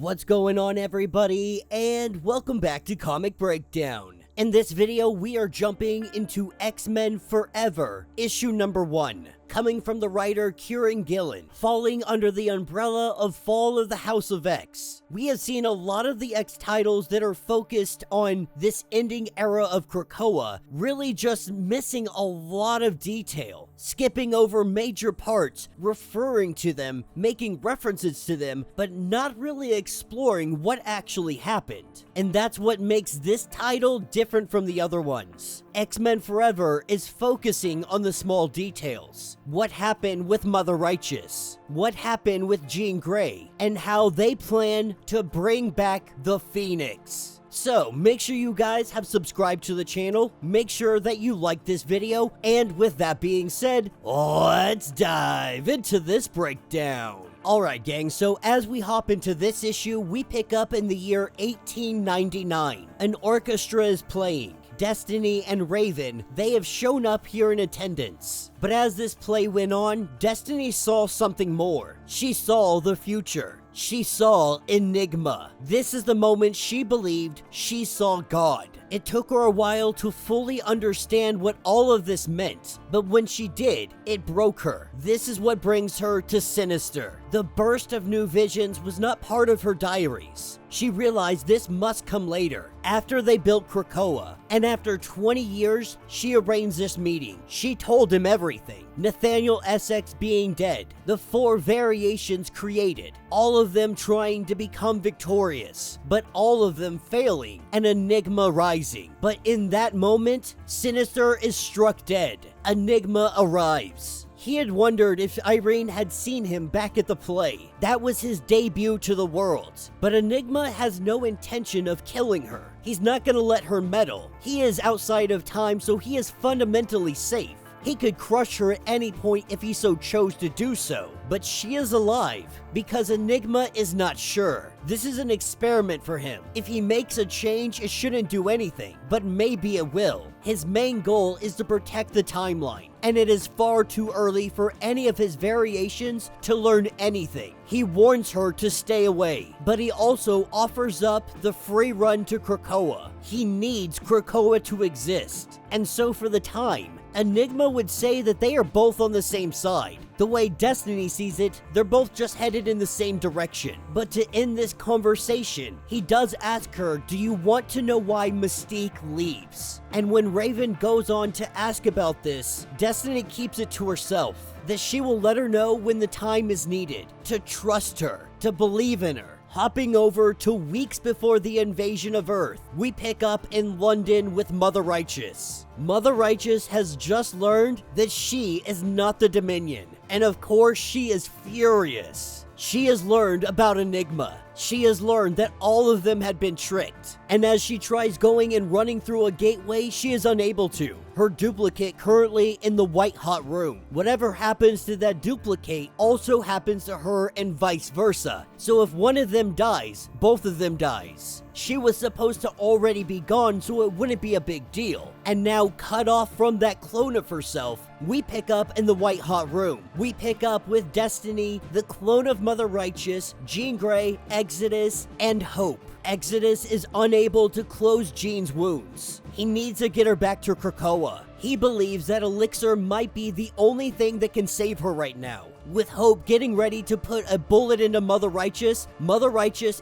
What's going on, everybody, and welcome back to Comic Breakdown. In this video, we are jumping into X-Men Forever, issue number 1, coming from the writer Kieron Gillen, falling under the umbrella of Fall of the House of X. We have seen a lot of the X titles that are focused on this ending era of Krakoa, really just missing a lot of detail, skipping over major parts, referring to them, making references to them, but not really exploring what actually happened. And that's what makes this title different from the other ones. X-Men Forever is focusing on the small details. What happened with Mother Righteous? What happened with Jean Grey? And how they plan to bring back the Phoenix. So, make sure you guys have subscribed to the channel, make sure that you like this video, and with that being said, let's dive into this breakdown. Alright gang, so as we hop into this issue, we pick up in the year 1899. An orchestra is playing. Destiny and Raven, they have shown up here in attendance. But as this play went on, Destiny saw something more. She saw the future. She saw Enigma. This is the moment she believed she saw God. It took her a while to fully understand what all of this meant, but when she did, it broke her. This is what brings her to Sinister. The burst of new visions was not part of her diaries. She realized this must come later, after they built Krakoa, and after 20 years, she arranged this meeting. She told him everything. Nathaniel Essex being dead, the 4 variations created, all of them trying to become victorious, but all of them failing, and Enigma rising. But in that moment, Sinister is struck dead. Enigma arrives. He had wondered if Irene had seen him back at the play. That was his debut to the world. But Enigma has no intention of killing her. He's not gonna let her meddle. He is outside of time, so he is fundamentally safe. He could crush her at any point if he so chose to do so, but she is alive because Enigma is not sure. This is an experiment for him. If he makes a change, it shouldn't do anything, but maybe it will. His main goal is to protect the timeline, and it is far too early for any of his variations to learn anything. He warns her to stay away, but he also offers up the free run to Krakoa. He needs Krakoa to exist, and so for the time, Enigma would say that they are both on the same side. The way Destiny sees it, they're both just headed in the same direction. But to end this conversation, he does ask her, do you want to know why Mystique leaves? And when Raven goes on to ask about this, Destiny keeps it to herself, that she will let her know when the time is needed, to trust her, to believe in her. Hopping over to weeks before the invasion of Earth, we pick up in London with Mother Righteous. Mother Righteous has just learned that she is not the Dominion, and of course she is furious. She has learned about Enigma. She has learned that all of them had been tricked, and as she tries going and running through a gateway, she is unable to. Her duplicate currently in the white hot room. Whatever happens to that duplicate also happens to her and vice versa. So if one of them dies, both of them dies. She was supposed to already be gone, so it wouldn't be a big deal. And now cut off from that clone of herself, we pick up in the white hot room. We pick up with Destiny, the clone of Mother Righteous, Jean Grey, Exodus, and Hope. Exodus is unable to close Jean's wounds. He needs to get her back to Krakoa. He believes that Elixir might be the only thing that can save her right now. With Hope getting ready to put a bullet into Mother Righteous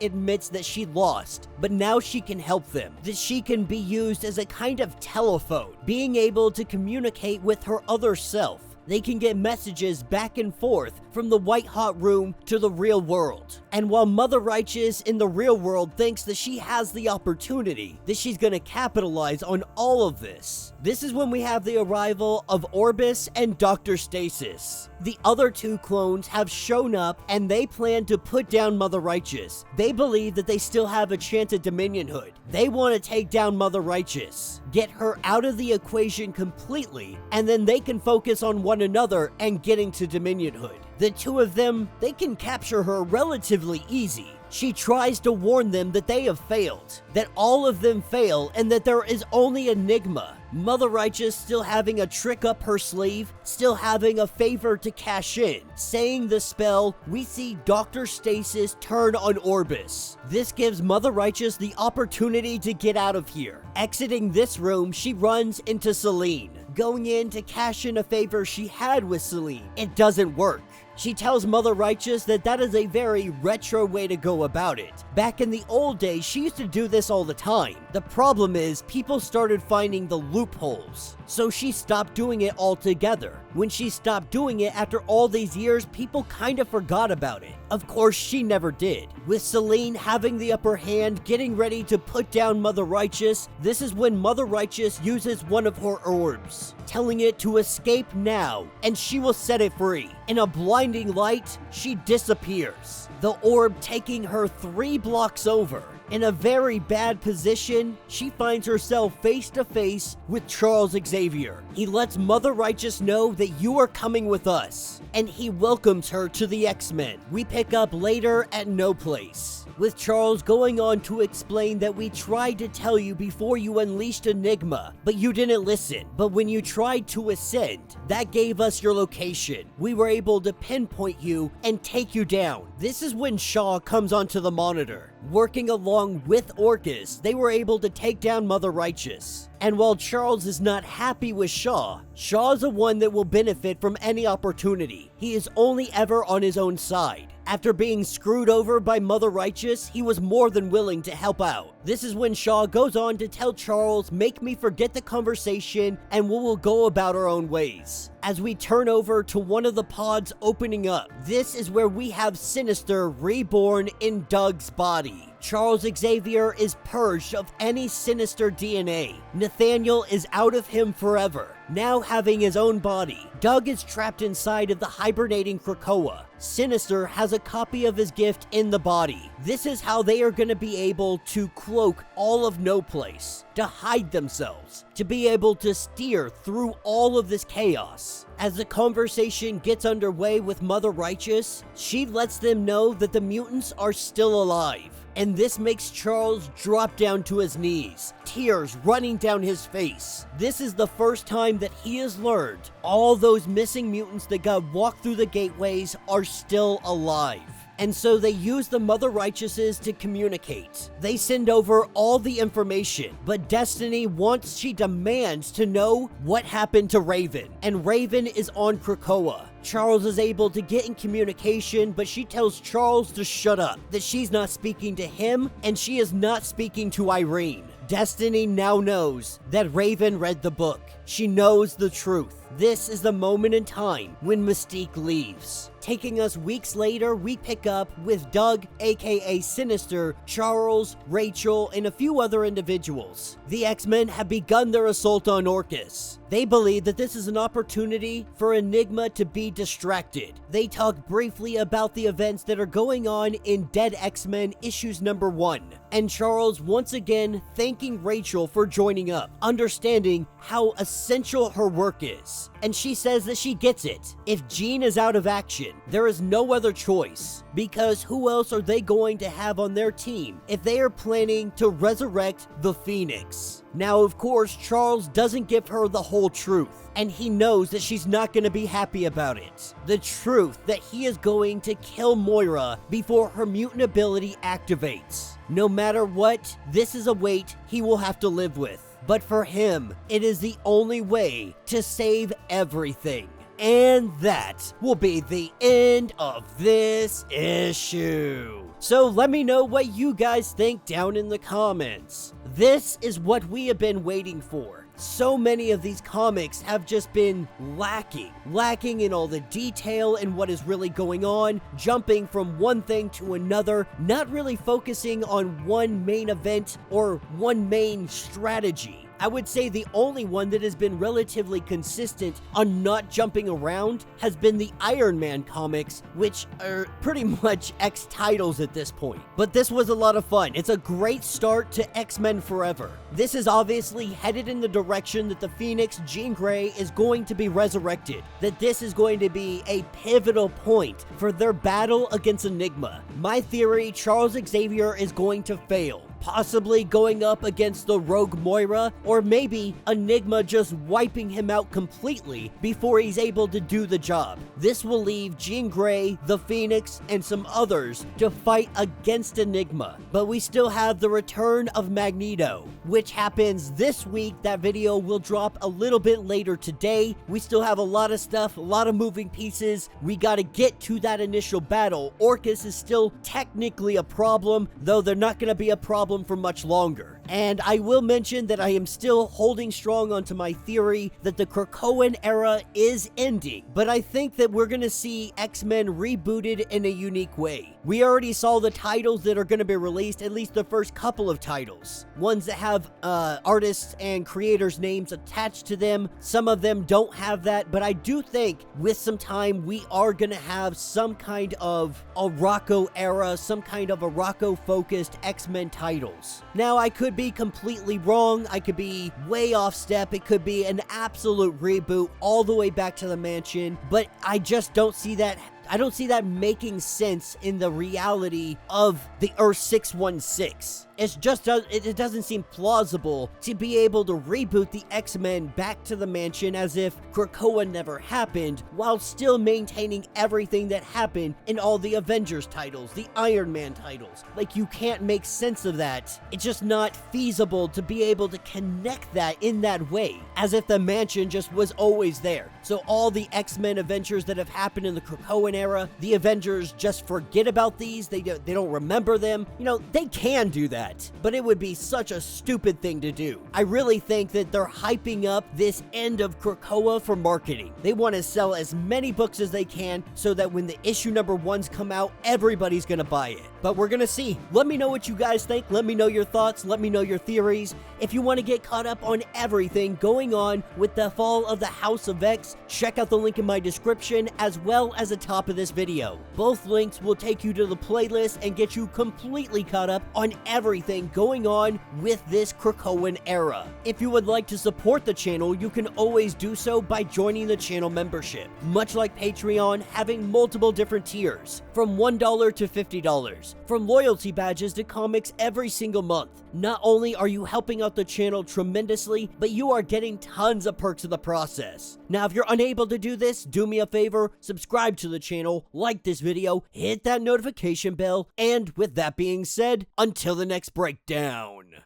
admits that she lost, but now she can help them. That she can be used as a kind of telephone, being able to communicate with her other self. They can get messages back and forth from the white hot room to the real world. And while Mother Righteous in the real world thinks that she has the opportunity, that she's gonna capitalize on all of this, this is when we have the arrival of Orbis and Dr. Stasis. The other 2 clones have shown up and they plan to put down Mother Righteous. They believe that they still have a chance at Dominionhood. They want to take down Mother Righteous, get her out of the equation completely, and then they can focus on one another and getting to Dominionhood. The 2 of them, they can capture her relatively easy. She tries to warn them that they have failed, that all of them fail, and that there is only Enigma. Mother Righteous still having a trick up her sleeve, still having a favor to cash in. Saying the spell, we see Dr. Stasis turn on Orbis. This gives Mother Righteous the opportunity to get out of here. Exiting this room, she runs into Selene, going in to cash in a favor she had with Selene. It doesn't work. She tells Mother Righteous that that is a very retro way to go about it. Back in the old days, she used to do this all the time. The problem is, people started finding the loopholes, so she stopped doing it altogether. When she stopped doing it after all these years, people kind of forgot about it. Of course, she never did. With Selene having the upper hand, getting ready to put down Mother Righteous, this is when Mother Righteous uses one of her orbs, telling it to escape now, and she will set it free. In a blinding light, she disappears, the orb taking her 3 blocks over. In a very bad position, she finds herself face to face with Charles Xavier. He lets Mother Righteous know that you are coming with us, and he welcomes her to the X-Men. We pick up later at No Place, with Charles going on to explain that we tried to tell you before you unleashed Enigma, but you didn't listen. But when you tried to ascend, that gave us your location. We were able to pinpoint you and take you down. This is when Shaw comes onto the monitor. Working along with Orcus, they were able to take down Mother Righteous. And while Charles is not happy with Shaw, Shaw's the one that will benefit from any opportunity. He is only ever on his own side. After being screwed over by Mother Righteous, he was more than willing to help out. This is when Shaw goes on to tell Charles, make me forget the conversation and we will go about our own ways. As we turn over to one of the pods opening up, this is where we have Sinister reborn in Doug's body. Charles Xavier is purged of any Sinister DNA. Nathaniel is out of him forever, now having his own body. Doug is trapped inside of the hibernating Krakoa. Sinister has a copy of his gift in the body. This is how they are going to be able to cloak all of No Place, to hide themselves, to be able to steer through all of this chaos. As the conversation gets underway with Mother Righteous, she lets them know that the mutants are still alive. And this makes Charles drop down to his knees, tears running down his face. This is the first time that he has learned all those missing mutants that got walked through the gateways are still alive. And so they use the Mother Righteouses to communicate. They send over all the information, but Destiny she demands to know what happened to Raven. And Raven is on Krakoa. Charles is able to get in communication, but she tells Charles to shut up, that she's not speaking to him, and she is not speaking to Irene. Destiny now knows that Raven read the book. She knows the truth. This is the moment in time when Mystique leaves. Taking us weeks later, we pick up with Doug, aka Sinister, Charles, Rachel, and a few other individuals. The X-Men have begun their assault on Orcus. They believe that this is an opportunity for Enigma to be distracted. They talk briefly about the events that are going on in Dead X-Men issues number 1. And Charles once again thanking Rachel for joining up, understanding how essential her work is. And she says that she gets it. If Jean is out of action, there is no other choice, because who else are they going to have on their team if they are planning to resurrect the Phoenix? Now, of course, Charles doesn't give her the whole truth, and he knows that she's not going to be happy about it. The truth that he is going to kill Moira before her mutant ability activates. No matter what, this is a weight he will have to live with. But for him, it is the only way to save everything. And that will be the end of this issue. So let me know what you guys think down in the comments. This is what we have been waiting for. So many of these comics have just been lacking in all the detail and what is really going on, jumping from one thing to another, not really focusing on one main event or one main strategy. I would say the only one that has been relatively consistent on not jumping around has been the Iron Man comics, which are pretty much X titles at this point. But this was a lot of fun. It's a great start to X-Men Forever. This is obviously headed in the direction that the Phoenix, Jean Grey, is going to be resurrected. That this is going to be a pivotal point for their battle against Enigma. My theory, Charles Xavier is going to fail. possibly going up against the Rogue Moira, or maybe Enigma just wiping him out completely before he's able to do the job. This will leave Jean Grey, the Phoenix, and some others to fight against Enigma. But we still have the return of Magneto, which happens this week. That video will drop a little bit later today. We still have a lot of stuff, a lot of moving pieces. We gotta get to that initial battle. Orcus is still technically a problem, though they're not gonna be a problem for much longer. And I will mention that I am still holding strong onto my theory that the Krakoan era is ending, but I think that we're gonna see X-Men rebooted in a unique way. We already saw the titles that are gonna be released, at least the first couple of titles. Ones that have artists and creators' names attached to them. Some of them don't have that, but I do think with some time we are gonna have some kind of a Rocco era, some kind of a Rocco-focused X-Men titles. Now, I could be completely wrong. I could be way off step. It could be an absolute reboot all the way back to the mansion, but I just don't see that. I don't see that making sense in the reality of the Earth 616. It doesn't seem plausible to be able to reboot the X-Men back to the mansion as if Krakoa never happened, while still maintaining everything that happened in all the Avengers titles, the Iron Man titles. Like, you can't make sense of that. It's just not feasible to be able to connect that in that way, as if the mansion just was always there. So all the X-Men adventures that have happened in the Krakoan era, the Avengers just forget about these. They don't remember them. You know, they can do that, but it would be such a stupid thing to do. I really think that they're hyping up this end of Krakoa for marketing. They want to sell as many books as they can so that when the issue number 1s come out, everybody's gonna buy it. But we're gonna see. Let me know what you guys think. Let me know your thoughts. Let me know your theories. If you want to get caught up on everything going on with the fall of the House of X, check out the link in my description as well as the top of this video. Both links will take you to the playlist and get you completely caught up on everything going on with this Krakoan era. If you would like to support the channel, you can always do so by joining the channel membership. Much like Patreon, having multiple different tiers, from $1 to $50, from loyalty badges to comics every single month. Not only are you helping out the channel tremendously, but you are getting tons of perks in the process. Now, if you're unable to do this, do me a favor, subscribe to the channel, like this video, hit that notification bell, and with that being said, until the next breakdown.